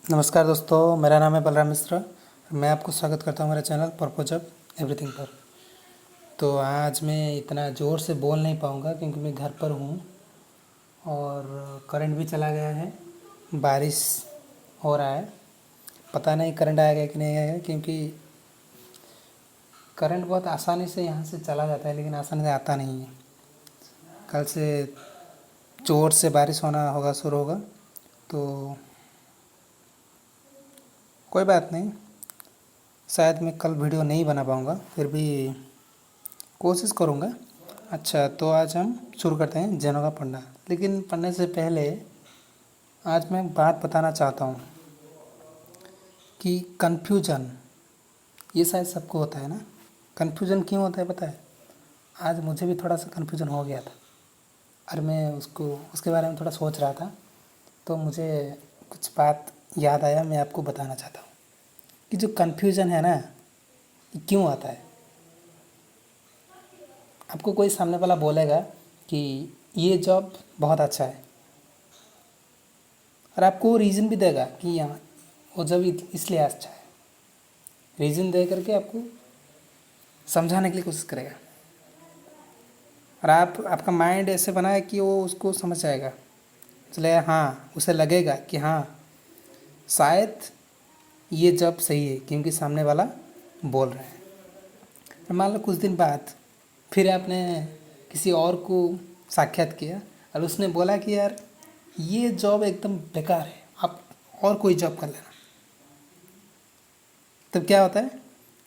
नमस्कार दोस्तों, मेरा नाम है बलराम मिश्रा। मैं आपको स्वागत करता हूँ मेरे चैनल पर्पज ऑफ एवरीथिंग पर। तो आज मैं इतना ज़ोर से बोल नहीं पाऊँगा क्योंकि मैं घर पर हूँ और करंट भी चला गया है। बारिश हो रहा है, पता नहीं करंट आएगा कि नहीं आएगा, क्योंकि करंट बहुत आसानी से यहाँ से चला जाता है लेकिन आसानी से आता नहीं है। कल से ज़ोर से बारिश होना होगा, शुरू होगा, तो कोई बात नहीं, शायद मैं कल वीडियो नहीं बना पाऊँगा, फिर भी कोशिश करूँगा। अच्छा, तो आज हम शुरू करते हैं जैनों का पढ़ना। लेकिन पढ़ने से पहले आज मैं बात बताना चाहता हूँ कि कन्फ्यूजन, ये शायद सबको होता है ना। कन्फ्यूजन क्यों होता है पता है? आज मुझे भी थोड़ा सा कन्फ्यूजन हो गया था और मैं उसके बारे में थोड़ा सोच रहा था, तो मुझे कुछ बात याद आया, मैं आपको बताना चाहता हूँ कि जो कन्फ्यूजन है ना, ये क्यों आता है। आपको कोई सामने वाला बोलेगा कि ये जॉब बहुत अच्छा है और आपको रीज़न भी देगा कि यहाँ वो जॉब इसलिए अच्छा है। रीज़न दे करके आपको समझाने के लिए कोशिश करेगा और आपका माइंड ऐसे बना है कि वो उसको समझ जाएगा, चले हाँ, उसे लगेगा कि हाँ शायद ये जॉब सही है क्योंकि सामने वाला बोल रहा है। और मान लो कुछ दिन बाद फिर आपने किसी और को साक्षात किया और उसने बोला कि यार ये जॉब एकदम बेकार है, आप और कोई जॉब कर लेना। तब क्या होता है?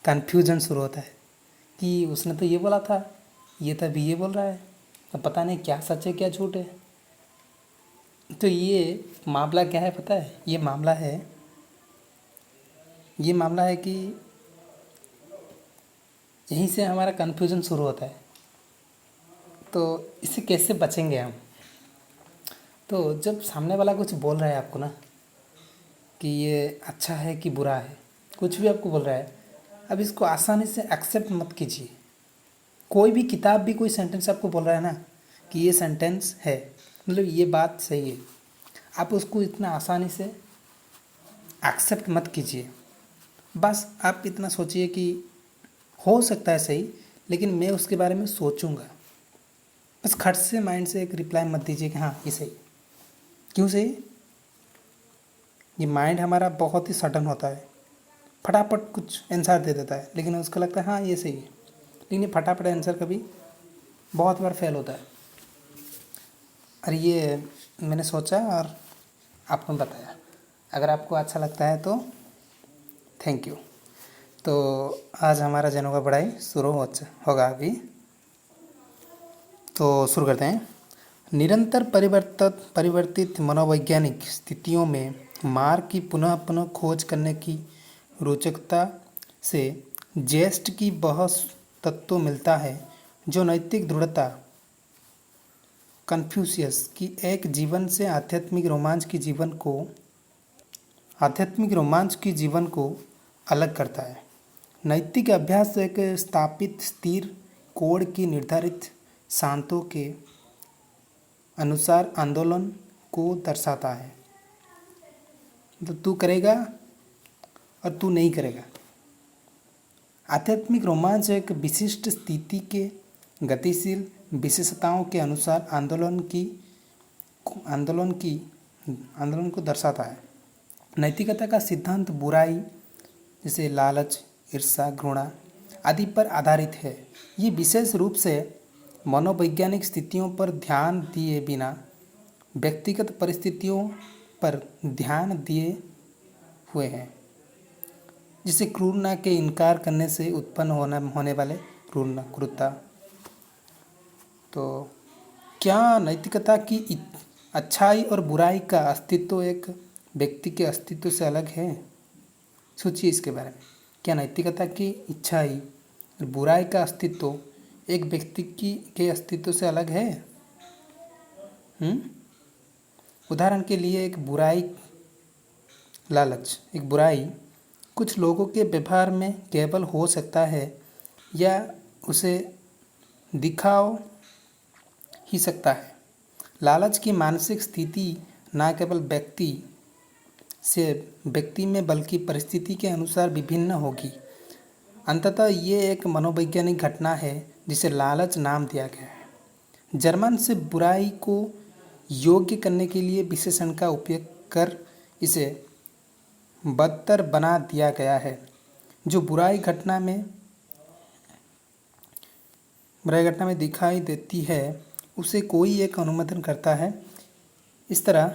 कन्फ्यूजन शुरू होता है कि उसने तो ये बोला था, ये तो अभी ये बोल रहा है, तो पता नहीं क्या सच है क्या झूठ है। तो ये मामला क्या है पता है? ये मामला है कि यहीं से हमारा कन्फ्यूजन शुरू होता है। तो इससे कैसे बचेंगे हम? तो जब सामने वाला कुछ बोल रहा है आपको ना कि ये अच्छा है कि बुरा है, कुछ भी आपको बोल रहा है, अब इसको आसानी से एक्सेप्ट मत कीजिए। कोई भी किताब भी कोई सेंटेंस आपको बोल रहा है ना कि ये सेंटेंस है, मतलब ये बात सही है, आप उसको इतना आसानी से एक्सेप्ट मत कीजिए। बस आप इतना सोचिए कि हो सकता है सही, लेकिन मैं उसके बारे में सोचूंगा। बस खट से माइंड से एक रिप्लाई मत दीजिए कि हाँ ये सही। क्यों सही? ये माइंड हमारा बहुत ही सडन होता है, फटाफट कुछ आंसर दे देता है, लेकिन उसको लगता है हाँ ये सही है। लेकिन ये फटाफट आंसर कभी बहुत बार फेल होता है। और ये मैंने सोचा और आपको बताया। अगर आपको अच्छा लगता है तो थैंक यू। तो आज हमारा जनों का पढ़ाई शुरू होगा अभी, तो शुरू करते हैं। निरंतर परिवर्तित मनोवैज्ञानिक स्थितियों में मार्ग की पुनः पुनः खोज करने की रोचकता से जेस्ट की बहस तत्व मिलता है, जो नैतिक दृढ़ता कन्फ्यूशियस की एक जीवन से आध्यात्मिक रोमांच की जीवन को अलग करता है। नैतिक अभ्यास एक स्थापित स्थिर कोड की निर्धारित शांतों के अनुसार आंदोलन को दर्शाता है। तो तू करेगा और तू नहीं करेगा। आध्यात्मिक रोमांच एक विशिष्ट स्थिति के गतिशील विशेषताओं के अनुसार आंदोलन को दर्शाता है। नैतिकता का सिद्धांत बुराई जैसे लालच, ईर्ष्या, घृणा आदि पर आधारित है। ये विशेष रूप से मनोवैज्ञानिक स्थितियों पर ध्यान दिए बिना व्यक्तिगत परिस्थितियों पर ध्यान दिए हुए हैं, जिसे क्रूरता के इनकार करने से उत्पन्न होने वाले क्रूरता। तो क्या नैतिकता की अच्छाई और बुराई का अस्तित्व एक व्यक्ति के अस्तित्व से अलग है? सोचिए इसके बारे में। क्या नैतिकता की अच्छाई और बुराई का अस्तित्व एक व्यक्ति के अस्तित्व से अलग है? उदाहरण के लिए एक बुराई कुछ लोगों के व्यवहार में केवल हो सकता है या उसे दिखाओ ही सकता है। लालच की मानसिक स्थिति न केवल व्यक्ति से व्यक्ति में बल्कि परिस्थिति के अनुसार विभिन्न होगी। अंततः ये एक मनोवैज्ञानिक घटना है जिसे लालच नाम दिया गया है। जर्मन से बुराई को योग्य करने के लिए विशेषण का उपयोग कर इसे बदतर बना दिया गया है। जो बुराई घटना में दिखाई देती है उसे कोई एक अनुमोदन करता है। इस तरह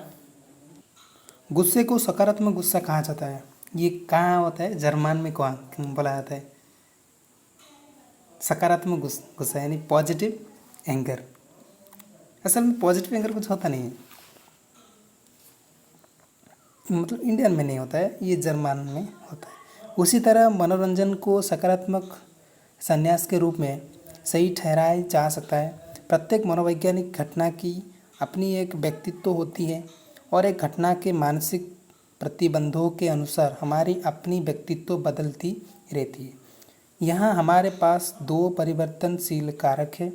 गुस्से को सकारात्मक गुस्सा कहा जाता है। ये कहाँ होता है? जर्मन में कहाँ बोला जाता है? सकारात्मक गुस्सा यानी पॉजिटिव एंगर। असल में पॉजिटिव एंगर कुछ होता नहीं है, मतलब इंडियन में नहीं होता है, ये जर्मन में होता है। उसी तरह मनोरंजन को सकारात्मक संन्यास के रूप में सही ठहराया जा सकता है। प्रत्येक मनोवैज्ञानिक घटना की अपनी एक व्यक्तित्व होती है और एक घटना के मानसिक प्रतिबंधों के अनुसार हमारी अपनी व्यक्तित्व बदलती रहती है। यहाँ हमारे पास दो परिवर्तनशील कारक है,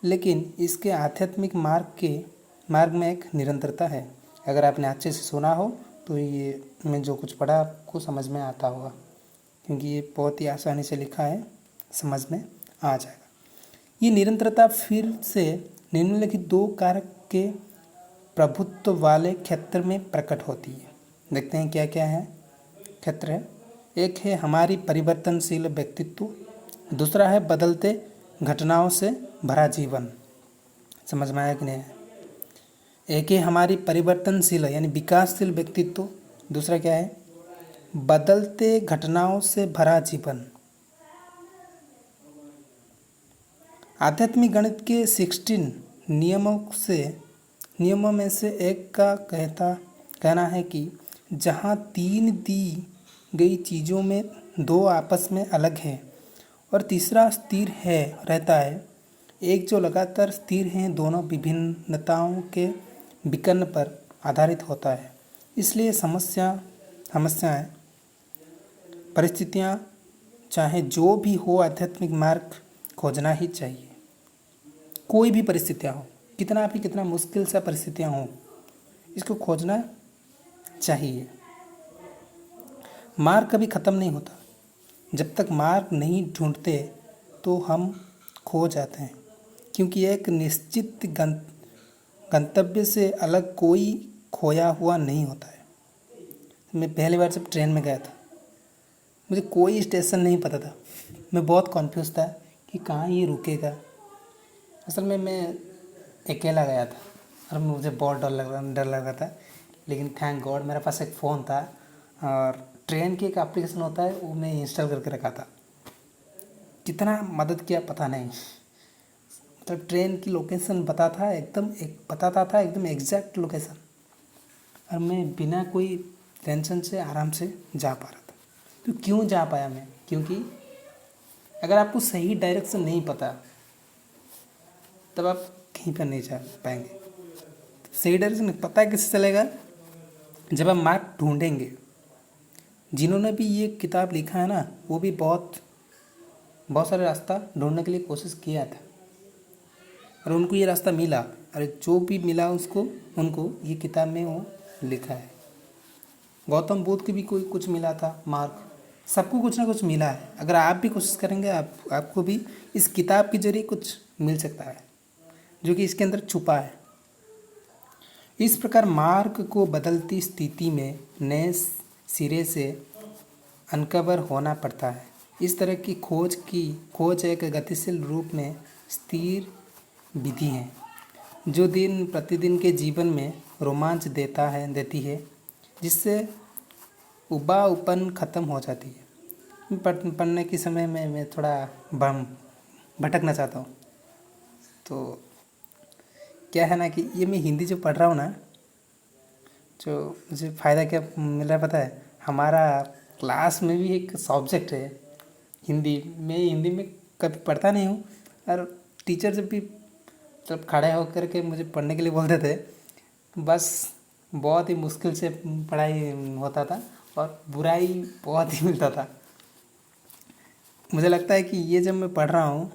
लेकिन इसके आध्यात्मिक मार्ग में एक निरंतरता है। अगर आपने अच्छे से सुना हो तो ये मैं जो कुछ पढ़ा आपको समझ में आता होगा, क्योंकि ये बहुत ही आसानी से लिखा है, समझ में आ जाएगा। ये निरंतरता फिर से निम्नलिखित दो कारक के प्रभुत्व वाले क्षेत्र में प्रकट होती है। देखते हैं क्या क्या है क्षेत्र है। एक है हमारी परिवर्तनशील व्यक्तित्व, दूसरा है बदलते घटनाओं से भरा जीवन। समझ में आया कि नहीं? एक है हमारी परिवर्तनशील यानी विकासशील व्यक्तित्व, दूसरा क्या है? बदलते घटनाओं से भरा जीवन। आध्यात्मिक गणित के 16 नियमों में से एक का कहना है कि जहाँ 3 दी गई चीज़ों में 2 आपस में अलग हैं और तीसरा स्थिर रहता है, एक जो लगातार स्थिर हैं दोनों विभिन्नताओं के विकर्ण पर आधारित होता है। इसलिए समस्याएं परिस्थितियां चाहे जो भी हो, आध्यात्मिक मार्ग खोजना ही चाहिए। कोई भी परिस्थितियां हो, कितना मुश्किल सा परिस्थितियां हो, इसको खोजना चाहिए। मार्ग कभी ख़त्म नहीं होता। जब तक मार्ग नहीं ढूंढते तो हम खो जाते हैं, क्योंकि एक निश्चित गंतव्य से अलग कोई खोया हुआ नहीं होता है। मैं पहली बार जब ट्रेन में गया था, मुझे कोई स्टेशन नहीं पता था। मैं बहुत कॉन्फ्यूज़ था कि कहाँ ये रुकेगा। असल में मैं अकेला गया था और मुझे बहुत डर लग रहा था, लेकिन थैंक गॉड मेरे पास एक फ़ोन था और ट्रेन की एक एप्लीकेशन होता है, वो मैं इंस्टॉल करके रखा था। कितना मदद किया पता नहीं। मतलब ट्रेन की लोकेशन बताता था एकदम एग्जैक्ट लोकेशन, और मैं बिना कोई टेंशन से आराम से जा पा रहा था। तो क्यों जा पाया मैं? क्योंकि अगर आपको सही डायरेक्शन नहीं पता तब आप कहीं पर नहीं जा पाएंगे। सही डायरेक्शन पता है किससे चलेगा? जब आप मार्ग ढूंढेंगे। जिन्होंने भी ये किताब लिखा है ना, वो भी बहुत सारे रास्ता ढूंढने के लिए कोशिश किया था और उनको ये रास्ता मिला। और जो भी मिला उनको ये किताब में वो लिखा है। गौतम बुद्ध की भी कोई कुछ मिला था मार्ग। सबको कुछ ना कुछ मिला है। अगर आप भी कोशिश करेंगे आपको भी इस किताब के जरिए कुछ मिल सकता है, जो कि इसके अंदर छुपा है। इस प्रकार मार्ग को बदलती स्थिति में नए सिरे से अनकवर होना पड़ता है। इस तरह की खोज एक गतिशील रूप में स्थिर विधि है, जो दिन प्रतिदिन के जीवन में रोमांच देती है, जिससे उबाऊपन खत्म हो जाती है। पढ़ने के समय में मैं थोड़ा भटकना चाहता हूँ। तो क्या है ना कि ये मैं हिंदी जो पढ़ रहा हूँ ना, जो मुझे फ़ायदा क्या मिल रहा है पता है? हमारा क्लास में भी एक सब्जेक्ट है हिंदी। मैं हिंदी में कभी पढ़ता नहीं हूँ, और टीचर जब भी मतलब खड़े होकर के मुझे पढ़ने के लिए बोलते थे, बस बहुत ही मुश्किल से पढ़ाई होता था और बुराई बहुत ही मिलता था। मुझे लगता है कि ये जब मैं पढ़ रहा हूँ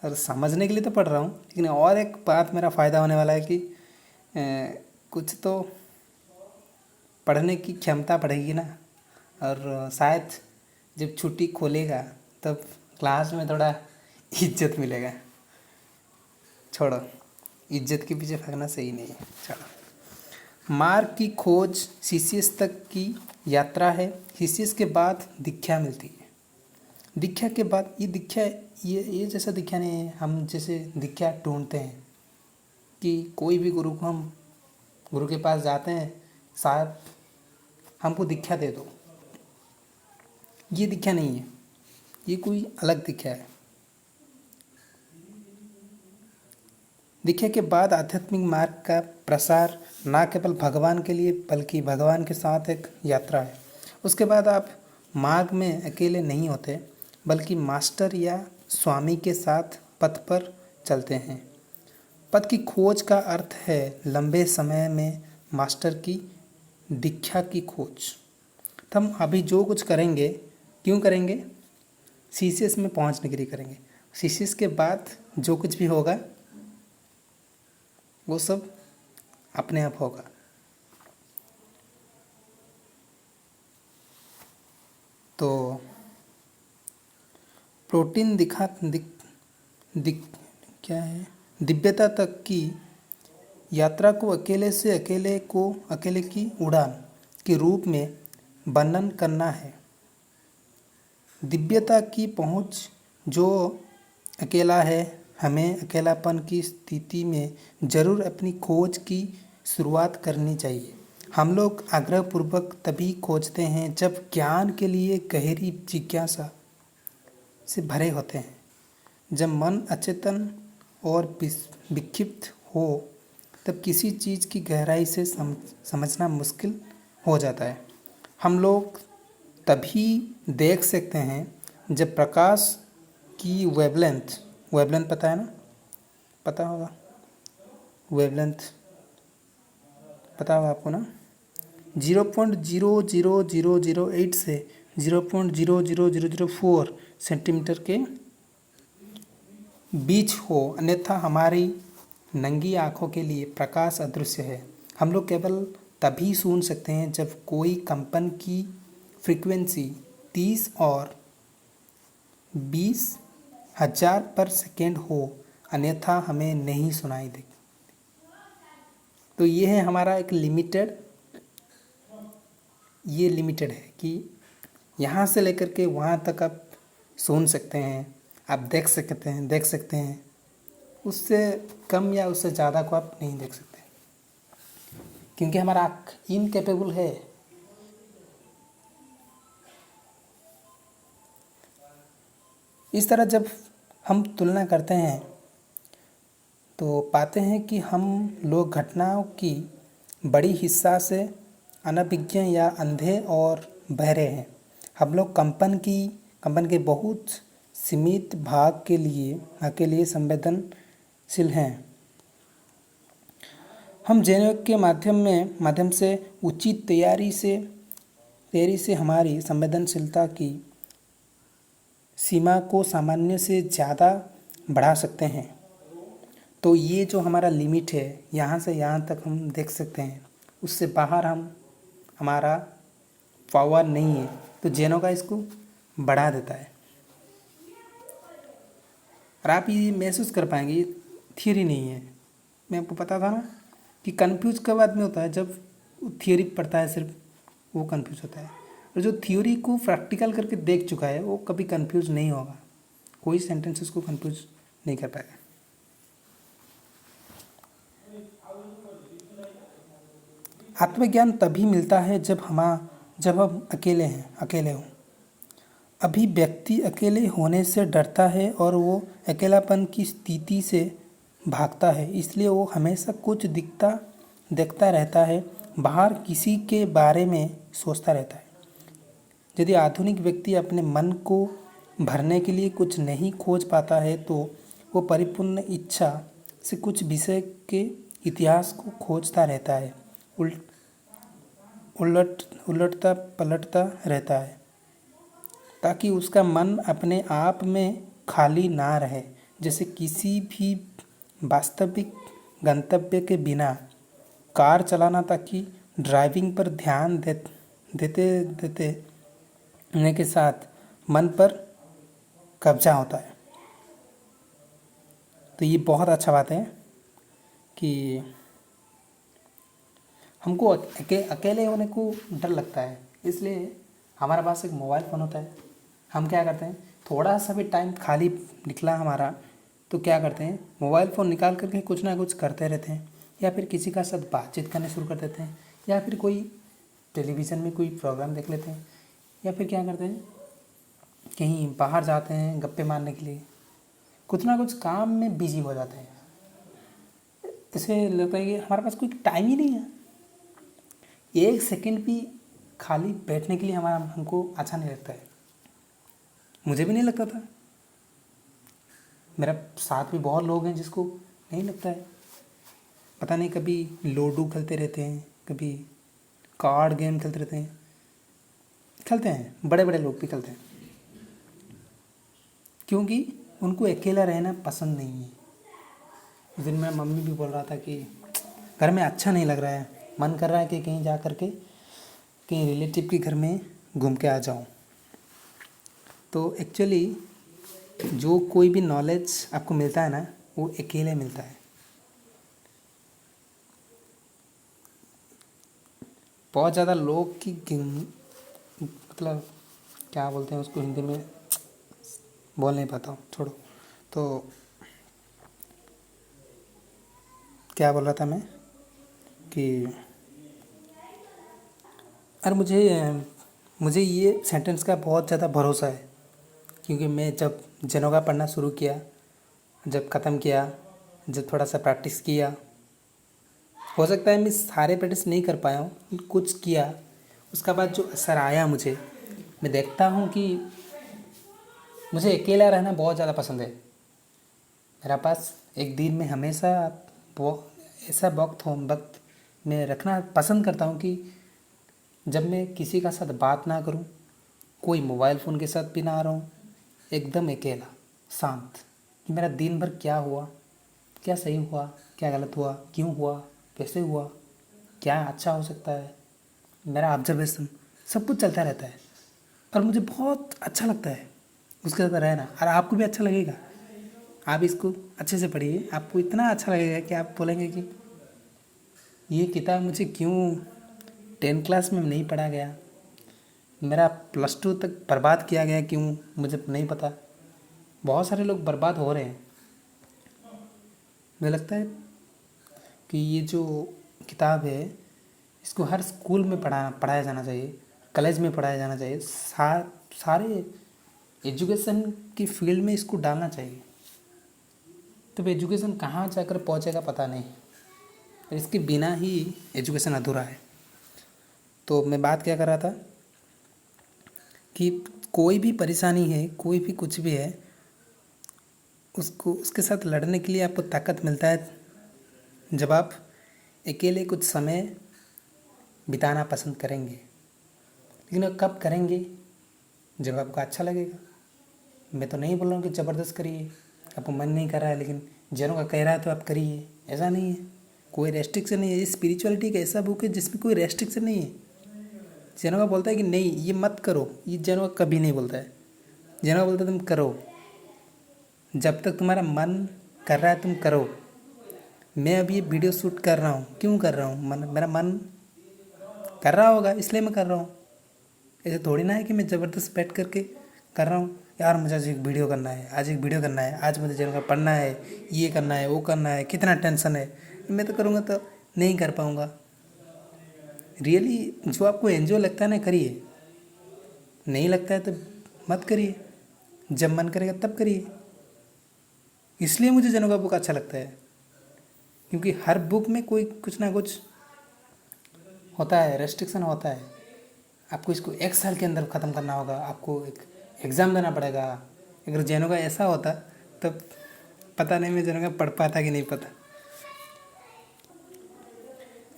और समझने के लिए तो पढ़ रहा हूँ, लेकिन और एक बात मेरा फ़ायदा होने वाला है कि कुछ तो पढ़ने की क्षमता बढ़ेगी ना, और शायद जब छुट्टी खोलेगा तब क्लास में थोड़ा इज्जत मिलेगा। छोड़ो, इज्जत के पीछे भागना सही नहीं है। चलो, मार्ग की खोज सीसीएस तक की यात्रा है। सीसीएस के बाद दीक्षा मिलती है। दीक्षा के बाद ये दीक्षा, ये जैसा दीक्षा नहीं है। हम जैसे दीक्षा ढूंढते हैं कि कोई भी गुरु को हम गुरु के पास जाते हैं, साहब हमको दीक्षा दे दो, ये दीक्षा नहीं है, ये कोई अलग दीक्षा है। दीक्षा के बाद आध्यात्मिक मार्ग का प्रसार ना केवल भगवान के लिए बल्कि भगवान के साथ एक यात्रा है। उसके बाद आप मार्ग में अकेले नहीं होते बल्कि मास्टर या स्वामी के साथ पथ पर चलते हैं। पथ की खोज का अर्थ है लंबे समय में मास्टर की दीक्षा की खोज। तो हम अभी जो कुछ करेंगे, क्यों करेंगे? सीसीएस में पहुंचने के लिए करेंगे। सीसीएस के बाद जो कुछ भी होगा वो सब अपने आप होगा। तो प्रोटीन क्या है, दिव्यता तक की यात्रा को अकेले की उड़ान के रूप में वर्णन करना है। दिव्यता की पहुंच जो अकेला है, हमें अकेलापन की स्थिति में जरूर अपनी खोज की शुरुआत करनी चाहिए। हम लोग आग्रहपूर्वक तभी खोजते हैं जब ज्ञान के लिए गहरी जिज्ञासा से भरे होते हैं। जब मन अचेतन और विक्षिप्त हो तब किसी चीज़ की गहराई से समझना मुश्किल हो जाता है। हम लोग तभी देख सकते हैं जब प्रकाश की वेवलेंथ पता है ना, पता होगा, वेवलेंथ पता होगा आपको ना, 0.00008 से 0.00004 सेंटीमीटर के बीच हो, अन्यथा हमारी नंगी आँखों के लिए प्रकाश अदृश्य है। हम लोग केवल तभी सुन सकते हैं जब कोई कंपन की फ्रीक्वेंसी 30 और 20,000 पर सेकेंड हो, अन्यथा हमें नहीं सुनाई देगी। तो ये है हमारा एक लिमिटेड है कि यहाँ से लेकर के वहाँ तक आप सुन सकते हैं, आप देख सकते हैं। उससे कम या उससे ज़्यादा को आप नहीं देख सकते, क्योंकि हमारा आँख इनकेपेबल है। इस तरह जब हम तुलना करते हैं तो पाते हैं कि हम लोग घटनाओं की बड़ी हिस्सा से अनभिज्ञ या अंधे और बहरे हैं। हम लोग कंपन के बहुत सीमित भाग के लिए संवेदनशील हैं। हम जेनेक के माध्यम से उचित तैयारी से हमारी संवेदनशीलता की सीमा को सामान्य से ज़्यादा बढ़ा सकते हैं। तो ये जो हमारा लिमिट है, यहाँ से यहाँ तक हम देख सकते हैं, उससे बाहर हमारा पावर नहीं है। तो जेनो का इसको बढ़ा देता है और आप ये महसूस कर पाएंगे, ये थियरी नहीं है। मैं आपको पता था ना कि कंफ्यूज कब आदमी होता है, जब थियरी पढ़ता है सिर्फ, वो कंफ्यूज होता है। और जो थ्योरी को प्रैक्टिकल करके देख चुका है वो कभी कंफ्यूज नहीं होगा, कोई सेंटेंस उसको कंफ्यूज नहीं कर पाएगा। आत्मज्ञान तभी मिलता है जब हम अकेले हों। अभी व्यक्ति अकेले होने से डरता है और वो अकेलापन की स्थिति से भागता है, इसलिए वो हमेशा कुछ देखता रहता है, बाहर किसी के बारे में सोचता रहता है। यदि आधुनिक व्यक्ति अपने मन को भरने के लिए कुछ नहीं खोज पाता है तो वो परिपूर्ण इच्छा से कुछ विषय के इतिहास को खोजता रहता है, उलटता पलटता रहता है, ताकि उसका मन अपने आप में खाली ना रहे। जैसे किसी भी वास्तविक गंतव्य के बिना कार चलाना ताकि ड्राइविंग पर ध्यान देते देते होने के साथ मन पर कब्जा होता है। तो ये बहुत अच्छा बात है कि हमको अकेले होने को डर लगता है, इसलिए हमारे पास एक मोबाइल फ़ोन होता है। हम क्या करते हैं, थोड़ा सा भी टाइम खाली निकला हमारा तो क्या करते हैं, मोबाइल फ़ोन निकाल करके कुछ ना कुछ करते रहते हैं, या फिर किसी का साथ बातचीत करने शुरू कर देते हैं, या फिर कोई टेलीविज़न में कोई प्रोग्राम देख लेते हैं, या फिर क्या करते हैं, कहीं बाहर जाते हैं गप्पे मारने के लिए, कुछ ना कुछ काम में बिजी हो जाते हैं। इसे लगता है कि हमारे पास कोई टाइम ही नहीं है। एक सेकंड भी खाली बैठने के लिए हमको अच्छा नहीं लगता है। मुझे भी नहीं लगता था, मेरा साथ भी बहुत लोग हैं जिसको नहीं लगता है। पता नहीं, कभी लूडो खेलते रहते हैं, कभी कार्ड गेम खेलते हैं, बड़े बड़े लोग भी खेलते हैं, क्योंकि उनको अकेला रहना पसंद नहीं है। उस दिन मेरा मम्मी भी बोल रहा था कि घर में अच्छा नहीं लग रहा है, मन कर रहा है कि कहीं जा कर के कहीं रिलेटिव के घर में घूम के आ जाऊं। तो एक्चुअली जो कोई भी नॉलेज आपको मिलता है ना, वो अकेले मिलता है। बहुत ज़्यादा लोग की मतलब क्या बोलते हैं उसको, हिंदी में बोल नहीं पाता हूँ, छोड़ो। तो क्या बोल रहा था मैं कि और मुझे ये सेंटेंस का बहुत ज़्यादा भरोसा है, क्योंकि मैं जब जनोगा पढ़ना शुरू किया, जब ख़त्म किया, जब थोड़ा सा प्रैक्टिस किया, हो सकता है मैं सारे प्रैक्टिस नहीं कर पाया हूँ, कुछ किया, उसका बाद जो असर आया मुझे, मैं देखता हूँ कि मुझे अकेला रहना बहुत ज़्यादा पसंद है। मेरा पास एक दिन में हमेशा ऐसा वक्त मैं रखना पसंद करता हूँ कि जब मैं किसी का साथ बात ना करूँ, कोई मोबाइल फ़ोन के साथ भी ना रहूँ, एकदम अकेला शांत, कि मेरा दिन भर क्या हुआ, क्या सही हुआ, क्या गलत हुआ, क्यों हुआ, कैसे हुआ, क्या अच्छा हो सकता है, मेरा ऑब्जर्वेशन सब कुछ चलता रहता है और मुझे बहुत अच्छा लगता है उसके साथ रहना। और आपको भी अच्छा लगेगा, आप इसको अच्छे से पढ़िए, आपको इतना अच्छा लगेगा कि आप बोलेंगे कि ये किताब मुझे क्यों 10 क्लास में नहीं पढ़ा गया, मेरा +2 तक बर्बाद किया गया क्यों, मुझे नहीं पता। बहुत सारे लोग बर्बाद हो रहे हैं। मुझे लगता है कि ये जो किताब है इसको हर स्कूल में पढ़ाया जाना चाहिए, कॉलेज में पढ़ाया जाना चाहिए, सारे एजुकेशन की फील्ड में इसको डालना चाहिए। तो एजुकेशन कहाँ जाकर पहुँचेगा पता नहीं, इसके बिना ही एजुकेशन अधूरा है। तो मैं बात क्या कर रहा था कि कोई भी परेशानी है, कोई भी कुछ भी है, उसके साथ लड़ने के लिए आपको ताकत मिलता है जब आप अकेले कुछ समय बिताना पसंद करेंगे। लेकिन आप कब करेंगे, जब आपको अच्छा लगेगा। मैं तो नहीं बोल रहा हूँ कि ज़बरदस्त करिए, आपको मन नहीं कर रहा है लेकिन जनों का कह रहा है तो आप करिए, ऐसा नहीं है। कोई रेस्ट्रिक्शन नहीं है। ये स्पिरिचुअलिटी का ऐसा बुक है जिसमें कोई रेस्ट्रिक्शन नहीं है। जनों का बोलता है कि नहीं ये मत करो, ये जनों का कभी नहीं बोलता है। जनों का बोलता है तुम करो, जब तक तुम्हारा मन कर रहा है तुम करो। मैं अभी ये वीडियो शूट कर रहा हूँ, क्यों कर रहा हूँ, मेरा मन कर रहा होगा इसलिए मैं कर रहा हूँ। ऐसे थोड़ी ना है कि मैं ज़बरदस्त बैठ करके कर रहा हूँ, यार मुझे आज एक वीडियो करना है, आज एक वीडियो करना है, आज मुझे जनों का पढ़ना है, ये करना है, वो करना है, कितना टेंशन है। मैं तो करूँगा तो नहीं कर पाऊँगा। रियली जो आपको एंजॉय लगता है ना करिए, नहीं लगता है तो मत करिए, जब मन करेगा तब करिए। इसलिए मुझे जनों का बुक अच्छा लगता है, क्योंकि हर बुक में कोई कुछ ना कुछ होता है, रेस्ट्रिक्शन होता है। आपको इसको 1 साल के अंदर ख़त्म करना होगा, आपको एक एग्ज़ाम देना पड़ेगा। अगर जनों का ऐसा होता तब पता नहीं मैं जनों का पढ़ पाता कि नहीं पता।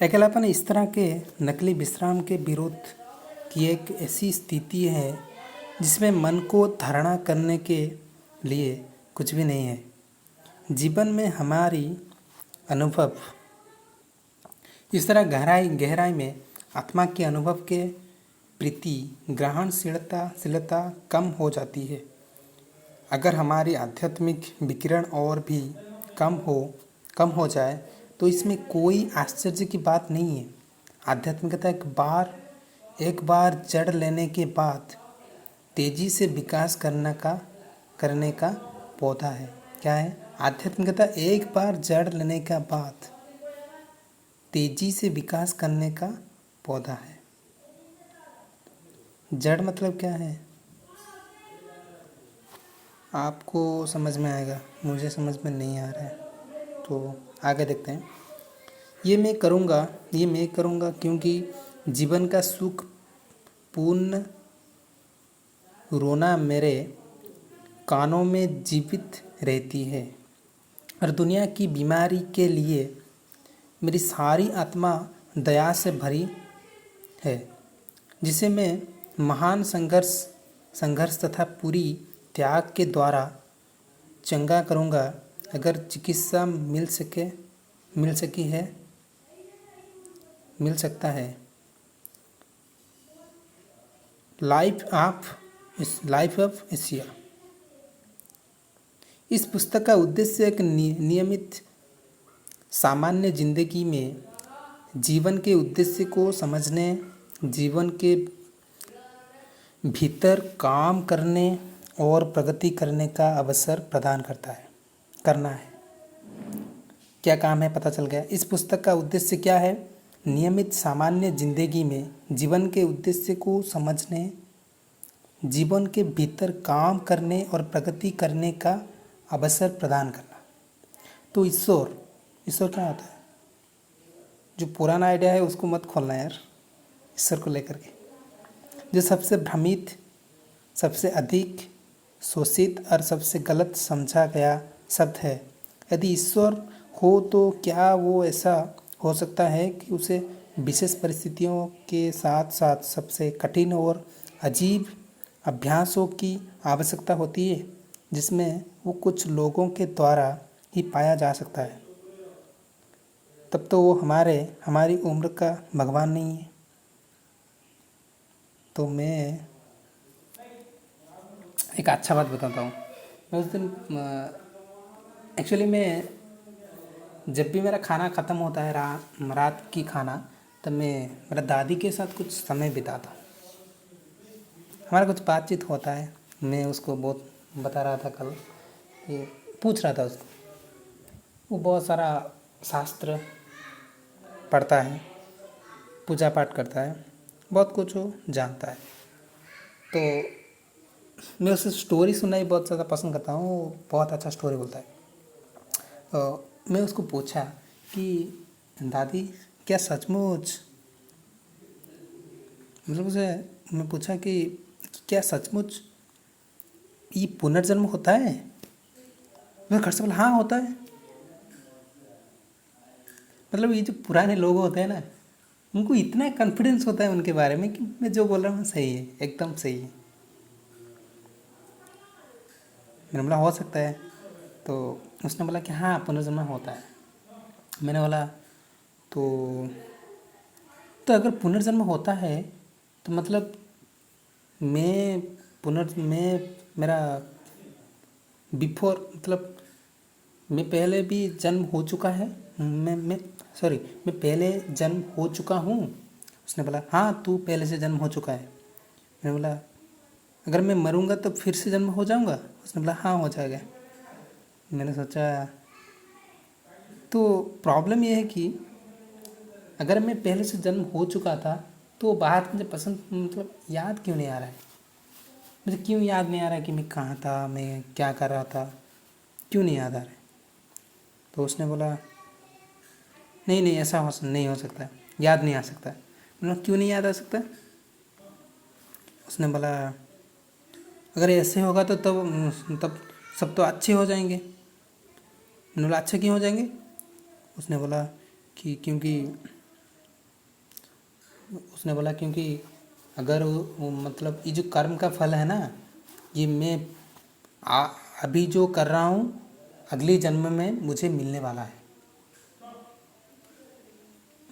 अकेलापन इस तरह के नकली विश्राम के विरोध की एक ऐसी स्थिति है जिसमें मन को धारणा करने के लिए कुछ भी नहीं है। जीवन में हमारी अनुभव इस तरह गहराई में आत्मा के अनुभव के प्रति ग्रहणशीलता कम हो जाती है। अगर हमारी आध्यात्मिक विकिरण और भी कम हो जाए तो इसमें कोई आश्चर्य की बात नहीं है। आध्यात्मिकता एक बार जड़ लेने के बाद तेजी से विकास करने का पौधा है। क्या है? आध्यात्मिकता एक बार जड़ लेने के बाद तेजी से विकास करने का पौधा है। जड़ मतलब क्या है? आपको समझ में आएगा, मुझे समझ में नहीं आ रहा है, तो आगे देखते हैं। ये मैं करूँगा क्योंकि जीवन का सुख पूर्ण रोना मेरे कानों में जीवित रहती है और दुनिया की बीमारी के लिए मेरी सारी आत्मा दया से भरी है, जिसे मैं महान संघर्ष तथा पूरी त्याग के द्वारा चंगा करूँगा। अगर चिकित्सा मिल सकता है। Life of Asia. इस पुस्तक का उद्देश्य एक नियमित सामान्य जिंदगी में जीवन के उद्देश्य को समझने, जीवन के भीतर काम करने और प्रगति करने का अवसर प्रदान करना है। क्या काम है पता चल गया। इस पुस्तक का उद्देश्य क्या है? नियमित सामान्य जिंदगी में जीवन के उद्देश्य को समझने, जीवन के भीतर काम करने और प्रगति करने का अवसर प्रदान करना। तो ईश्वर क्या होता है? जो पुराना आइडिया है उसको मत खोलना यार, ईश्वर को लेकर के। जो सबसे भ्रमित, सबसे अधिक शोषित और सबसे गलत समझा गया शब्द है। यदि ईश्वर हो तो क्या वो ऐसा हो सकता है कि उसे विशेष परिस्थितियों के साथ साथ सबसे कठिन और अजीब अभ्यासों की आवश्यकता होती है, जिसमें वो कुछ लोगों के द्वारा ही पाया जा सकता है? तब तो वो हमारी उम्र का भगवान नहीं है। तो मैं एक अच्छा बात बताता हूँ। मैं उस दिन एक्चुअली मैं जब भी मेरा खाना ख़त्म होता है, रात की खाना, तब मैं मेरा दादी के साथ कुछ समय बिताता हूँ। हमारा कुछ बातचीत होता है। मैं उसको बहुत बता रहा था कल, ये पूछ रहा था उसको। वो बहुत सारा शास्त्र पढ़ता है, पूजा पाठ करता है, बहुत कुछ वो जानता है। तो मैं उसे स्टोरी सुनना ही बहुत ज़्यादा पसंद करता हूँ। वो बहुत अच्छा स्टोरी बोलता है। तो मैं उसको पूछा कि दादी क्या सचमुच, मतलब उसे मैं पूछा कि क्या सचमुच ये पुनर्जन्म होता है? मैं खट से बोला हाँ होता है। मतलब ये जो पुराने लोग होते हैं ना, उनको इतना कॉन्फिडेंस होता है उनके बारे में कि मैं जो बोल रहा हूँ सही है, एकदम सही है। मैंने बोला हो सकता है। तो उसने बोला कि हाँ पुनर्जन्म होता है। मैंने बोला तो अगर पुनर्जन्म होता है तो मतलब मेरा बिफोर, मतलब मैं पहले भी जन्म हो चुका है, मैं पहले जन्म हो चुका हूँ। उसने बोला हाँ तू पहले से जन्म हो चुका है। मैंने बोला अगर मैं मरूंगा तो फिर से जन्म हो जाऊंगा? उसने बोला हाँ हो जाएगा। मैंने सोचा तो प्रॉब्लम ये है कि अगर मैं पहले से जन्म हो चुका था तो बात मुझे पसंद, मतलब याद क्यों नहीं आ रहा है? मुझे क्यों याद नहीं आ रहा है कि मैं कहाँ था, मैं क्या कर रहा था, क्यों नहीं याद आ रहा है? तो उसने बोला नहीं ऐसा नहीं हो सकता, याद नहीं आ सकता। मैंने क्यों नहीं याद आ सकता? उसने बोला अगर ऐसे होगा तो तब सब तो अच्छे हो जाएंगे। मैंने बोला अच्छे क्यों हो जाएंगे? उसने बोला क्योंकि अगर मतलब ये जो कर्म का फल है ना, ये मैं अभी जो कर रहा हूँ अगले जन्म में मुझे मिलने वाला है।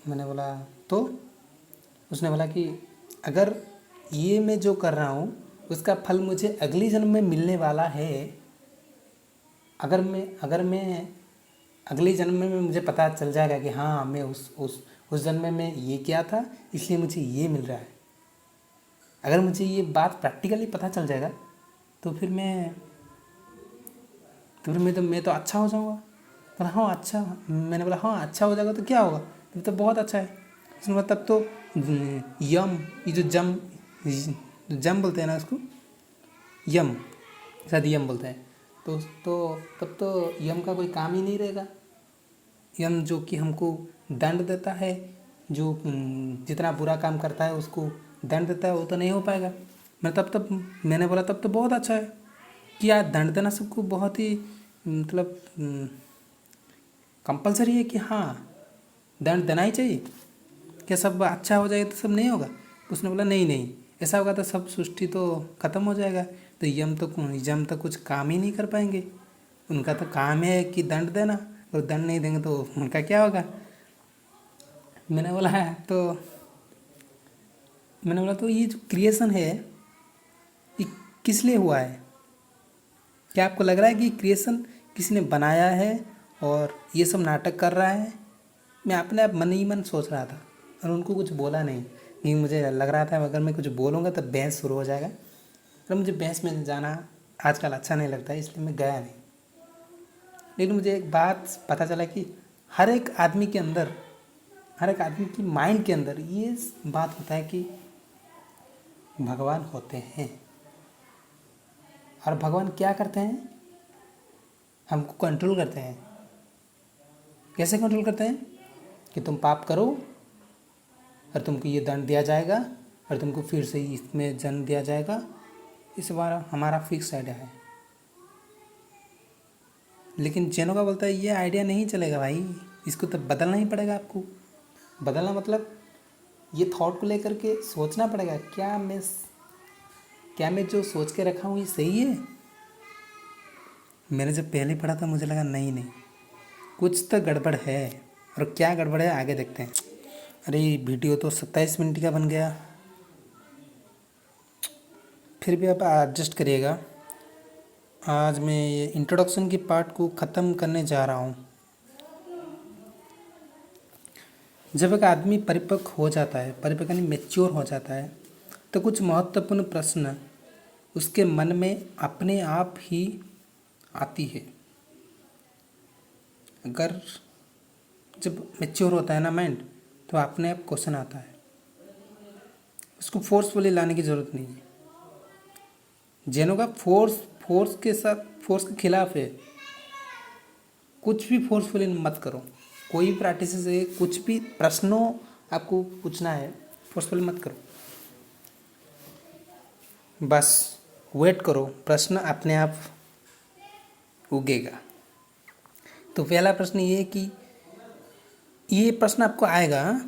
मैंने बोला तो उसने बोला कि अगर ये मैं जो कर रहा हूँ उसका फल मुझे अगली जन्म में मिलने वाला है, अगर मैं अगले जन्म में मुझे पता चल जाएगा कि हाँ मैं उस जन्म में ये किया था इसलिए मुझे ये मिल रहा है, अगर मुझे ये बात प्रैक्टिकली पता चल जाएगा तो फिर मैं तो अच्छा हो जाऊँगा। बोला हाँ अच्छा, मैंने बोला हाँ अच्छा हो जाएगा तो क्या होगा, तब तो बहुत अच्छा है। उसने बोला तब तो यम, ये जो जम बोलते हैं ना उसको, यम, शायद यम बोलते हैं, तो तब तो यम का कोई काम ही नहीं रहेगा। यम जो कि हमको दंड देता है, जो जितना बुरा काम करता है उसको दंड देता है, वो तो नहीं हो पाएगा। मैंने बोला तब तो बहुत अच्छा है कि यार दंड देना सबको बहुत ही मतलब कंपलसरी है कि हाँ दंड देना ही चाहिए, क्या सब अच्छा हो जाएगा तो सब नहीं होगा। उसने बोला नहीं नहीं, ऐसा होगा तो सब सृष्टि तो ख़त्म हो जाएगा, तो यम तो कुछ काम ही नहीं कर पाएंगे, उनका तो काम है कि दंड देना, और दंड नहीं देंगे तो उनका क्या होगा। मैंने बोला है तो ये जो क्रिएशन है ये किस लिए हुआ है, क्या आपको लग रहा है कि क्रिएशन किसी ने बनाया है और ये सब नाटक कर रहा है। मैं अपने आप मन ही मन सोच रहा था और उनको कुछ बोला नहीं, क्योंकि मुझे लग रहा था अगर मैं कुछ बोलूँगा तो बहस शुरू हो जाएगा, और मुझे बहस में जाना आजकल अच्छा नहीं लगता है, इसलिए मैं गया नहीं। लेकिन मुझे एक बात पता चला कि हर एक आदमी की माइंड के अंदर ये बात होता है कि भगवान होते हैं, और भगवान क्या करते हैं, हमको कंट्रोल करते हैं। कैसे कंट्रोल करते हैं कि तुम पाप करो और तुमको ये दंड दिया जाएगा और तुमको फिर से इसमें जन्म दिया जाएगा। इस बार हमारा फिक्स आइडिया है। लेकिन जैनों का बोलता है ये आइडिया नहीं चलेगा भाई, इसको तो बदलना ही पड़ेगा आपको। बदलना मतलब ये थॉट को लेकर के सोचना पड़ेगा, क्या मैं जो सोच के रखा हूँ ये सही है। मैंने जब पहले पढ़ा था मुझे लगा नहीं कुछ तो गड़बड़ है, और क्या गड़बड़ है आगे देखते हैं। अरे वीडियो तो 27 मिनट का बन गया, फिर भी आप एडजस्ट करिएगा। आज मैं ये इंट्रोडक्शन की पार्ट को ख़त्म करने जा रहा हूँ। जब एक आदमी परिपक्व हो जाता है, परिपक्व यानी मैच्योर हो जाता है, तो कुछ महत्वपूर्ण प्रश्न उसके मन में अपने आप ही आती है। अगर जब मैच्योर होता है ना माइंड, तो अपने आप क्वेश्चन आता है, उसको फोर्सफुली लाने की ज़रूरत नहीं है। जैनों का फोर्स के खिलाफ है, कुछ भी फोर्सफुली मत करो। कोई भी प्रैक्टिस से कुछ भी प्रश्नों आपको पूछना है, फोर्सफुली मत करो, बस वेट करो, प्रश्न अपने आप उगेगा। तो पहला प्रश्न ये है कि ये प्रश्न आपको आएगा।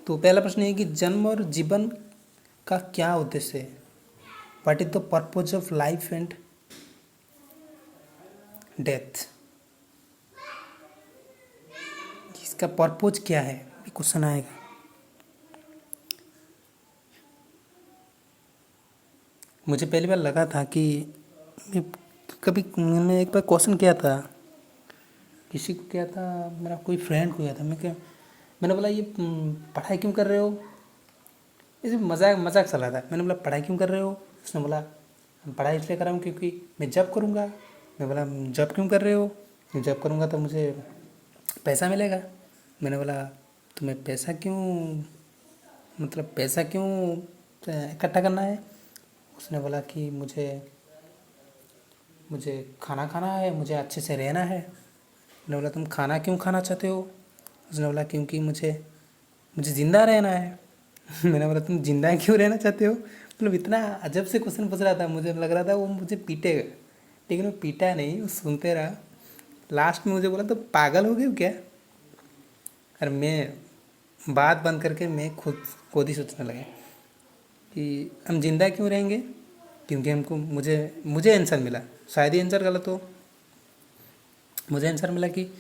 तो पहला प्रश्न ये कि जन्म और जीवन का क्या उद्देश्य है, what is the purpose of life and death, इसका पर्पज क्या है, ये क्वेश्चन आएगा। मुझे पहली बार लगा था कि मैंने एक बार क्वेश्चन किया था, किसी को किया था, मेरा कोई फ्रेंड को किया था। मैंने बोला ये पढ़ाई क्यों कर रहे हो, इसे मजाक चल रहा था। मैंने बोला पढ़ाई क्यों कर रहे हो, उसने बोला पढ़ाई इसलिए कर रहा हूँ क्योंकि मैं जॉब करूँगा। मैं बोला जॉब क्यों कर रहे हो, जॉब करूँगा तो मुझे पैसा मिलेगा। मैंने बोला तुम्हें पैसा क्यों इकट्ठा करना है। उसने बोला कि मुझे खाना खाना है, मुझे अच्छे से रहना है। मैंने बोला तुम खाना क्यों खाना चाहते हो। उसने बोला क्योंकि मुझे ज़िंदा रहना है। मैंने बोला तुम ज़िंदा क्यों रहना चाहते हो। मतलब इतना अजब से क्वेश्चन पूछ रहा था, मुझे लग रहा था वो मुझे पीटेगा, लेकिन वो पीटा नहीं, वो सुनते रहा। लास्ट में मुझे बोला तो पागल हो गए हो क्या। और मैं बात बंद करके मैं खुद ही सोचने लगा कि हम ज़िंदा क्यों रहेंगे, क्योंकि मुझे आंसर मिला, शायद ही आंसर गलत हो। मुझे आंसर मिला कि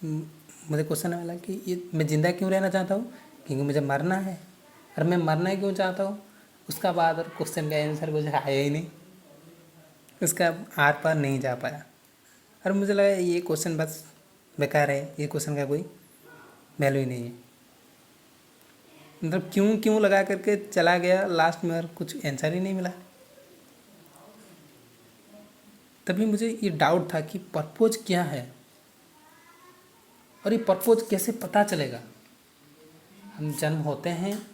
मुझे क्वेश्चन मिला कि ये मैं ज़िंदा क्यों रहना चाहता हूँ, क्योंकि मुझे मरना है। और मैं मरना क्यों चाहता हूँ, उसका बाद और क्वेश्चन का आंसर मुझे आया ही नहीं, उसका आर पार नहीं जा पाया। और मुझे लगा ये क्वेश्चन बस बेकार है, ये क्वेश्चन का कोई वैल्यू ही नहीं है। मतलब क्यों क्यों लगा करके चला गया, लास्ट में और कुछ आंसर ही नहीं मिला। तभी मुझे ये डाउट था कि पर्पज़ क्या है और ये पर्पज़ कैसे पता चलेगा। हम जन्म होते हैं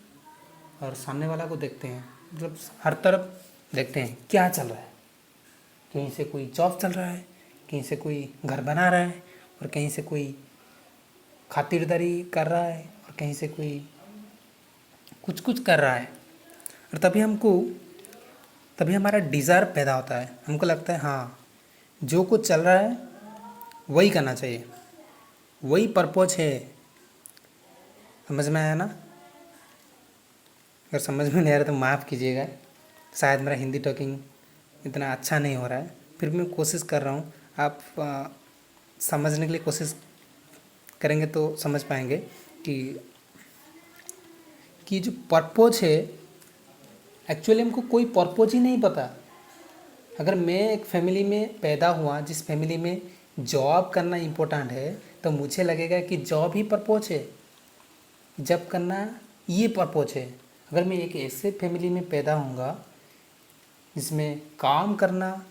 और सामने वाला को देखते हैं, मतलब हर तरफ देखते हैं क्या चल रहा है। कहीं से कोई जॉब चल रहा है, कहीं से कोई घर बना रहा है, और कहीं से कोई खातिरदारी कर रहा है, और कहीं से कोई कुछ कुछ कर रहा है। और तभी हमारा डिज़ायर पैदा होता है। हमको लगता है हाँ, जो कुछ चल रहा है वही करना चाहिए, वही पर्पज़ है। समझ में आया ना? अगर समझ में नहीं आ रहा तो माफ़ कीजिएगा, शायद मेरा हिंदी टॉकिंग इतना अच्छा नहीं हो रहा है, फिर भी मैं कोशिश कर रहा हूँ। आप समझने के लिए कोशिश करेंगे तो समझ पाएंगे कि जो पर्पज़ है, एक्चुअली हमको कोई पर्पज़ ही नहीं पता। अगर मैं एक फैमिली में पैदा हुआ जिस फैमिली में जॉब करना इम्पोर्टेंट है, तो मुझे लगेगा कि जॉब ही पर्पज़ है, जब करना ये पर्पज़ है। अगर मैं एक ऐसे फैमिली में पैदा होऊंगा जिसमें काम करना,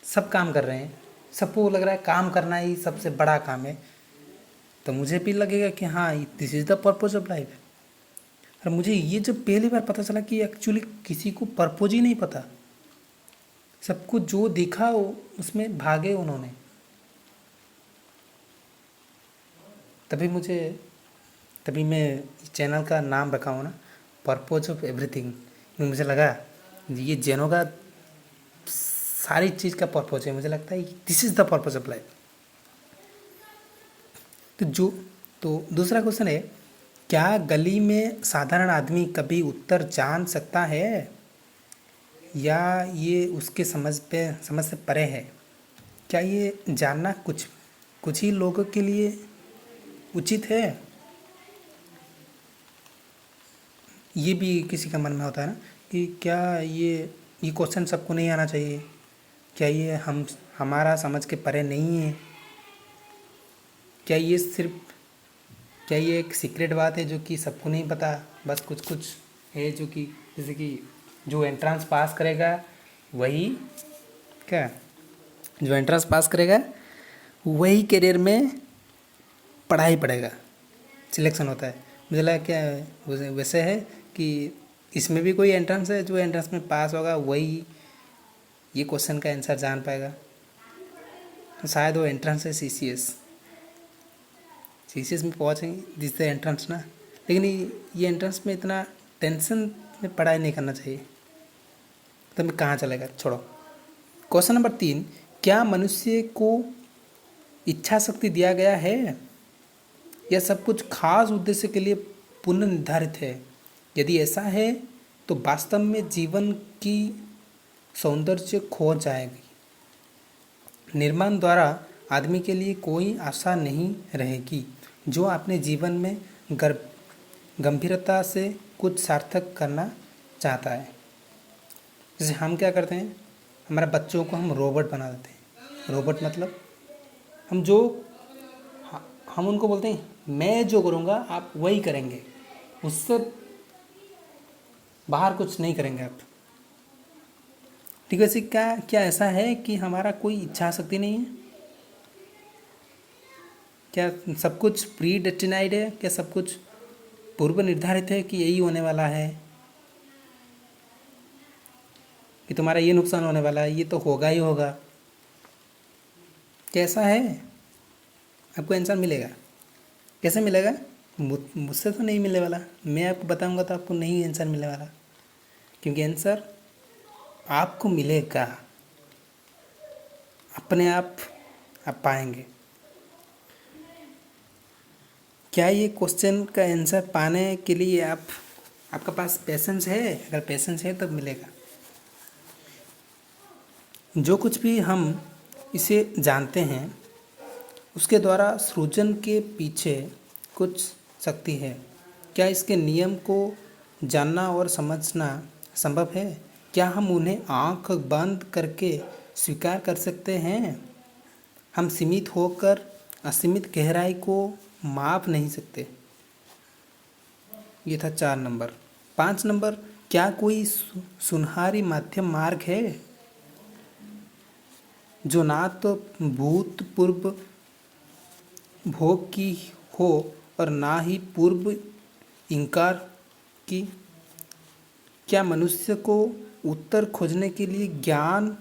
सब काम कर रहे हैं, सबको लग रहा है काम करना ही सबसे बड़ा काम है, तो मुझे भी लगेगा कि हाँ, this is the purpose of life. और मुझे ये जब पहली बार पता चला कि एक्चुअली किसी को पर्पज़ ही नहीं पता, सबको जो दिखा उसमें भागे उन्होंने, तभी मैं चैनल का नाम रखा हूँ ना, पर्पज़ ऑफ एवरीथिंग। मुझे लगा ये जैनों का सारी चीज़ का पर्पज़ है। मुझे लगता है this is the purpose of life. तो दूसरा क्वेश्चन है, क्या गली में साधारण आदमी कभी उत्तर जान सकता है, या ये उसके समझ से परे है? क्या ये जानना कुछ ही लोगों के लिए उचित है? ये भी किसी का मन में होता है ना कि क्या ये क्वेश्चन सबको नहीं आना चाहिए, क्या ये हमारा समझ के परे नहीं है, क्या ये एक सीक्रेट बात है जो कि सबको नहीं पता, बस कुछ है जो कि जैसे कि जो एंट्रेंस पास करेगा वही करियर में पढ़ाई पड़ेगा, सिलेक्शन होता है। मुझे लगा क्या वैसे है कि इसमें भी कोई एंट्रेंस है, जो एंट्रेंस में पास होगा वही ये क्वेश्चन का आंसर जान पाएगा। तो शायद वो एंट्रेंस है सीसीएस में पहुँचेंगे जिससे एंट्रेंस ना, लेकिन ये एंट्रेंस में इतना टेंशन में पढ़ाई नहीं करना चाहिए, तो मैं कहाँ चलेगा, छोड़ो। क्वेश्चन नंबर 3, क्या मनुष्य को इच्छा शक्ति दिया गया है, या सब कुछ खास उद्देश्य के लिए पुनः निर्धारित है? यदि ऐसा है तो वास्तव में जीवन की सौंदर्य खो जाएगी। निर्माण द्वारा आदमी के लिए कोई आशा नहीं रहेगी। जो अपने जीवन में गंभीरता से कुछ सार्थक करना चाहता है। जैसे हम क्या करते हैं, हमारे बच्चों को हम रोबोट बना देते हैं। रोबोट मतलब हम उनको बोलते हैं मैं जो करूँगा आप वही करेंगे, उससे बाहर कुछ नहीं करेंगे आप। ठीक है, क्या ऐसा है कि हमारा कोई इच्छा शक्ति नहीं है? क्या सब कुछ प्री डेस्टिनाइड है? क्या सब कुछ पूर्व निर्धारित है कि यही होने वाला है, कि तुम्हारा ये नुकसान होने वाला है, ये तो होगा ही होगा? कैसा है? आपको आंसर मिलेगा? कैसे मिलेगा? मुझसे तो नहीं मिलने वाला, मैं आपको बताऊंगा तो आपको नहीं आंसर मिलने वाला, क्योंकि आंसर आपको मिलेगा, अपने आप पाएंगे। क्या ये क्वेश्चन का आंसर पाने के लिए आपका पास पेशेंस है? अगर पेशेंस है तब मिलेगा। जो कुछ भी हम इसे जानते हैं उसके द्वारा सृजन के पीछे कुछ शक्ति है। क्या इसके नियम को जानना और समझना संभव है? क्या हम उन्हें आँख बंद करके स्वीकार कर सकते हैं? हम सीमित होकर असीमित गहराई को माप नहीं सकते। ये था 4 नंबर। 5 नंबर, क्या कोई सुनहरी मध्यम मार्ग है जो ना तो भूतपूर्व भोग की हो और ना ही पूर्व इंकार की? क्या मनुष्य को उत्तर खोजने के लिए ज्ञान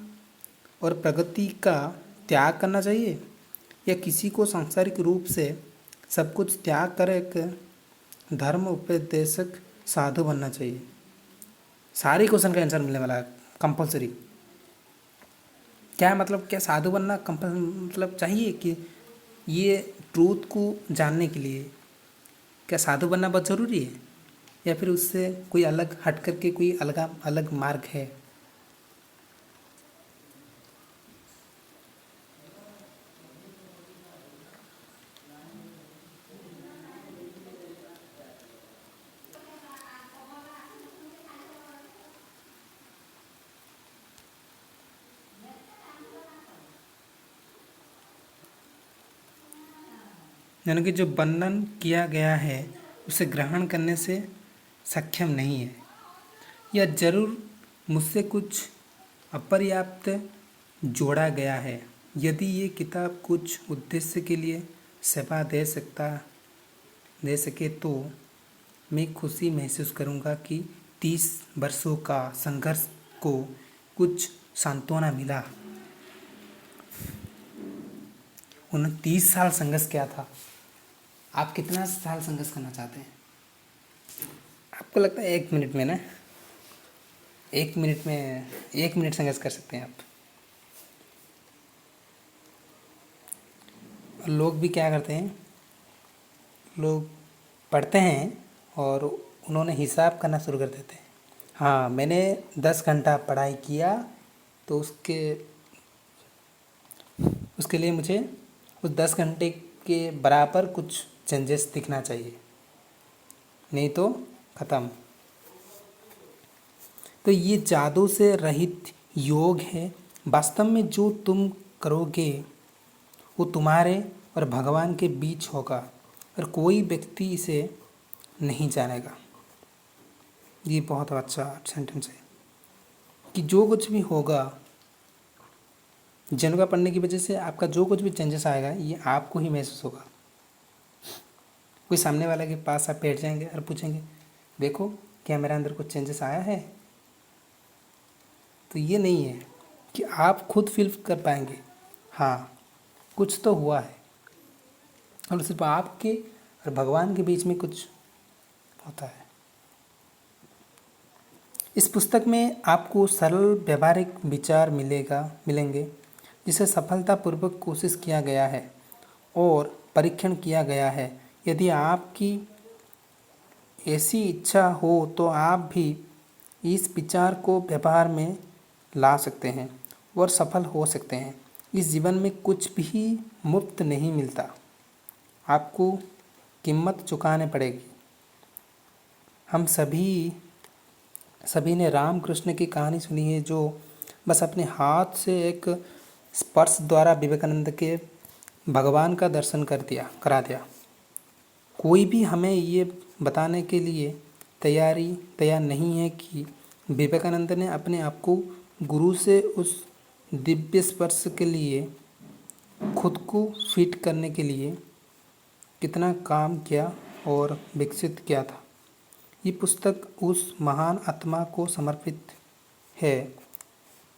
और प्रगति का त्याग करना चाहिए, या किसी को सांसारिक रूप से सब कुछ त्याग कर एक धर्म उपदेशक साधु बनना चाहिए? सारे क्वेश्चन का आंसर मिलने वाला है कंपलसरी। क्या है मतलब, क्या साधु बनना मतलब चाहिए कि ये ट्रूथ को जानने के लिए क्या साधु बनना बहुत ज़रूरी है, या फिर उससे कोई अलग हट करके कोई अलग अलग मार्ग है? यानी कि जो वर्णन किया गया है उसे ग्रहण करने से सक्षम नहीं है, या जरूर मुझसे कुछ अपर्याप्त जोड़ा गया है। यदि ये किताब कुछ उद्देश्य के लिए सेवा दे सके तो मैं खुशी महसूस करूँगा कि 30 वर्षों का संघर्ष को कुछ सांत्वना मिला। उन्होंने 30 साल संघर्ष किया था। आप कितना साल संघर्ष करना चाहते हैं? आपको लगता है 1 मिनट में ना, 1 मिनट में 1 मिनट संघर्ष कर सकते हैं आप? लोग भी क्या करते हैं, लोग पढ़ते हैं और उन्होंने हिसाब करना शुरू कर देते हैं। हाँ, मैंने 10 घंटा पढ़ाई किया तो उसके लिए मुझे उस 10 घंटे के बराबर कुछ चेंजेस दिखना चाहिए, नहीं तो ख़त्म। तो ये जादू से रहित योग है। वास्तव में जो तुम करोगे वो तुम्हारे और भगवान के बीच होगा और कोई व्यक्ति इसे नहीं जानेगा। ये बहुत अच्छा सेंटेंस है कि जो कुछ भी होगा, जनुका पढ़ने की वजह से आपका जो कुछ भी चेंजेस आएगा ये आपको ही महसूस होगा। कोई सामने वाले के पास आप बैठ जाएंगे और पूछेंगे, देखो क्या मेरे अंदर कुछ चेंजेस आया है? तो ये नहीं है कि आप खुद फील कर पाएंगे, हाँ कुछ तो हुआ है, और सिर्फ आपके और भगवान के बीच में कुछ होता है। इस पुस्तक में आपको सरल व्यवहारिक विचार मिलेंगे जिसे सफलतापूर्वक कोशिश किया गया है और परीक्षण किया गया है। यदि आपकी ऐसी इच्छा हो तो आप भी इस विचार को व्यवहार में ला सकते हैं और सफल हो सकते हैं। इस जीवन में कुछ भी मुफ्त नहीं मिलता, आपको कीमत चुकाने पड़ेगी। हम सभी ने राम कृष्ण की कहानी सुनी है, जो बस अपने हाथ से एक स्पर्श द्वारा विवेकानंद के भगवान का दर्शन करा दिया। कोई भी हमें ये बताने के लिए तैयार नहीं है कि विवेकानंद ने अपने आप को गुरु से उस दिव्य स्पर्श के लिए खुद को फिट करने के लिए कितना काम किया और विकसित किया था। ये पुस्तक उस महान आत्मा को समर्पित है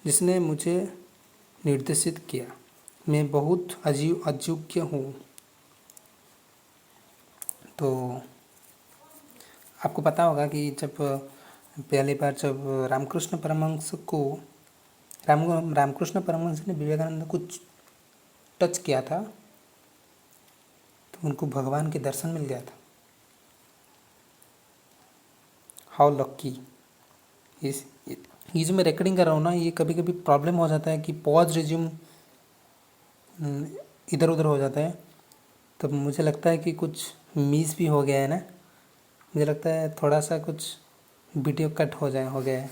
जिसने मुझे निर्देशित किया। मैं बहुत अयोग्य हूँ। तो आपको पता होगा कि जब पहली बार जब रामकृष्ण परमहंस ने विवेकानंद को टच किया था तो उनको भगवान के दर्शन मिल गया था। हाउ लक्की। ये जो मैं रिकॉर्डिंग कर रहा हूँ ना, ये कभी कभी प्रॉब्लम हो जाता है कि पॉज रिज्यूम इधर उधर हो जाता है, तो मुझे लगता है कि कुछ मिस भी हो गया है ना। मुझे लगता है थोड़ा सा कुछ वीडियो कट हो गया है,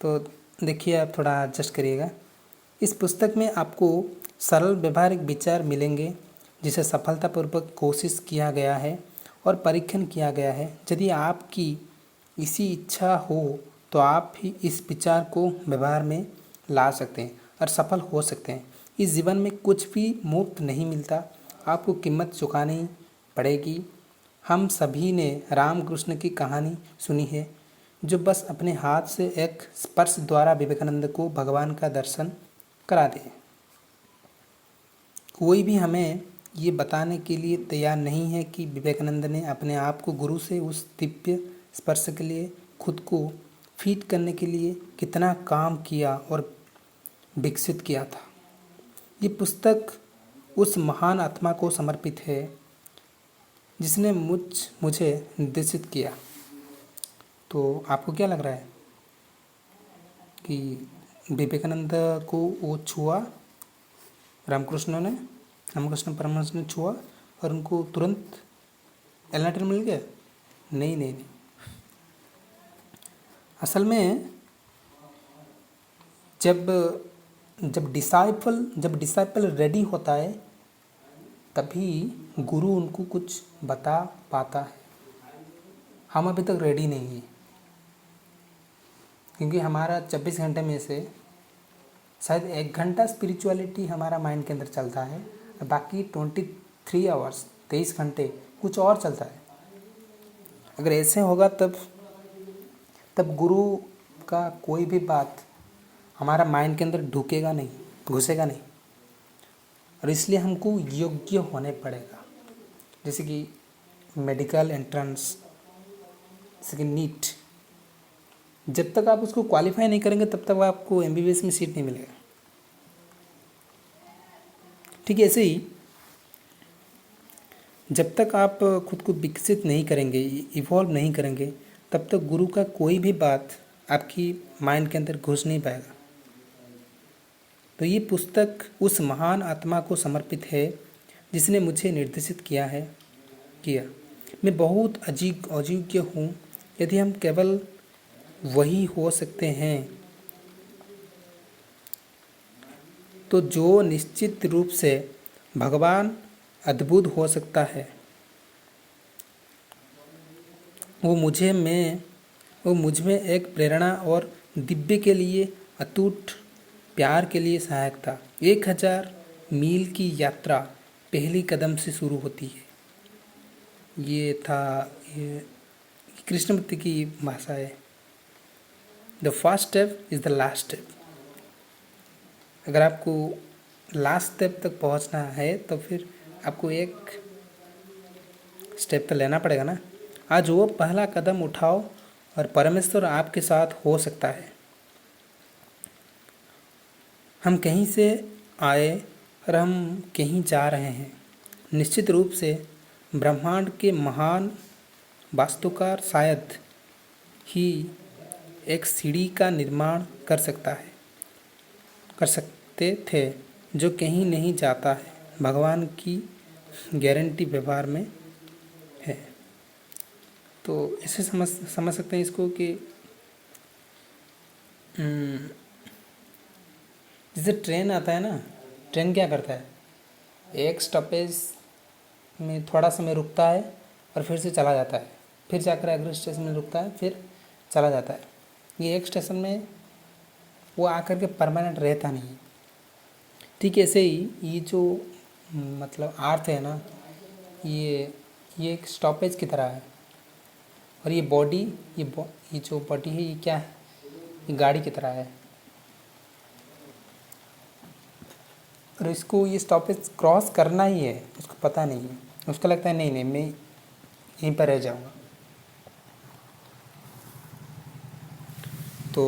तो देखिए आप थोड़ा एडजस्ट करिएगा। इस पुस्तक में आपको सरल व्यवहारिक विचार मिलेंगे जिसे सफलतापूर्वक कोशिश किया गया है और परीक्षण किया गया है। यदि आपकी इसी इच्छा हो तो आप भी इस विचार को व्यवहार में ला सकते हैं और सफल हो सकते हैं। इस जीवन में कुछ भी मुफ्त नहीं मिलता, आपको कीमत चुकानी पड़ेगी। हम सभी ने रामकृष्ण की कहानी सुनी है, जो बस अपने हाथ से एक स्पर्श द्वारा विवेकानंद को भगवान का दर्शन करा दे। कोई भी हमें ये बताने के लिए तैयार नहीं है कि विवेकानंद ने अपने आप को गुरु से उस दिव्य स्पर्श के लिए खुद को फिट करने के लिए कितना काम किया और विकसित किया था। ये पुस्तक उस महान आत्मा को समर्पित है जिसने मुझे निर्देशित किया। तो आपको क्या लग रहा है कि विवेकानंद को वो छुआ, रामकृष्ण परमहंस ने छुआ और उनको तुरंत एनलाइटन मिल गया? नहीं नहीं नहीं। असल में जब डिसाइपल रेडी होता है तभी गुरु उनको कुछ बता पाता है। हम अभी तक रेडी नहीं हैं, क्योंकि हमारा 24 घंटे में से शायद 1 घंटा स्पिरिचुअलिटी हमारा माइंड के अंदर चलता है, और बाकी 23 आवर्स 23 घंटे कुछ और चलता है। अगर ऐसे होगा तब गुरु का कोई भी बात हमारा माइंड के अंदर ढुकेगा नहीं, घुसेगा नहीं। और इसलिए हमको योग्य होने पड़ेगा, जैसे कि मेडिकल एंट्रेंस, जैसे कि नीट। जब तक आप उसको क्वालिफाई नहीं करेंगे तब तक आपको एमबीबीएस में सीट नहीं मिलेगा। ठीक है, ऐसे ही जब तक आप खुद को विकसित नहीं करेंगे, इवॉल्व नहीं करेंगे, तब तक गुरु का कोई भी बात आपकी माइंड के अंदर घुस नहीं पाएगा। तो ये पुस्तक उस महान आत्मा को समर्पित है जिसने मुझे निर्देशित किया। मैं बहुत अयोग्य हूँ। यदि हम केवल वही हो सकते हैं तो जो निश्चित रूप से भगवान अद्भुत हो सकता है, वो मुझ में एक प्रेरणा और दिव्य के लिए अटूट प्यार के लिए सहायक था। 1000 मील की यात्रा पहली कदम से शुरू होती है। ये कृष्णमूर्ति की भाषा है। The first step is the last step. अगर आपको लास्ट स्टेप तक पहुंचना है तो फिर आपको एक स्टेप तो लेना पड़ेगा ना। आज वो पहला कदम उठाओ और परमेश्वर आपके साथ हो सकता है। हम कहीं से आए और हम कहीं जा रहे हैं। निश्चित रूप से ब्रह्मांड के महान वास्तुकार शायद ही एक सीढ़ी का निर्माण कर सकते थे जो कहीं नहीं जाता है। भगवान की गारंटी व्यवहार में है। तो इसे समझ सकते हैं इसको कि जैसे ट्रेन आता है ना, ट्रेन क्या करता है, एक स्टॉपेज में थोड़ा समय रुकता है और फिर से चला जाता है, फिर जाकर अगले स्टेशन में रुकता है, फिर चला जाता है। ये एक स्टेशन में वो आकर के परमानेंट रहता नहीं। ठीक ऐसे ही ये जो मतलब अर्थ है ना, ये एक स्टॉपेज की तरह है। और ये बॉडी, ये जो बॉडी है, ये क्या है, ये गाड़ी की तरह है। और इसको ये स्टॉपेज क्रॉस करना ही है, उसको पता नहीं है। उसको लगता है नहीं मैं यहीं पर रह जाऊँगा। तो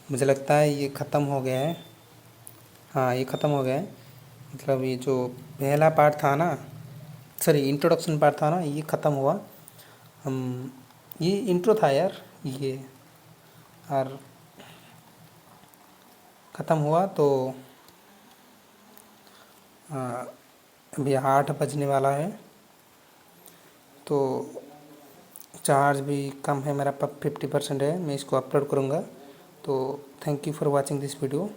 मुझे लगता है ये ख़त्म हो गया है। हाँ, ये ख़त्म हो गया है। मतलब ये जो पहला पार्ट था ना, सॉरी इंट्रोडक्शन पार्ट था ना, ये ख़त्म हुआ। ये इंट्रो था यार, ये और ख़त्म हुआ। तो अभी 8 बजने वाला है। तो चार्ज भी कम है मेरा, 50% है, मैं इसको अपलोड करूँगा। तो thank you for watching this video.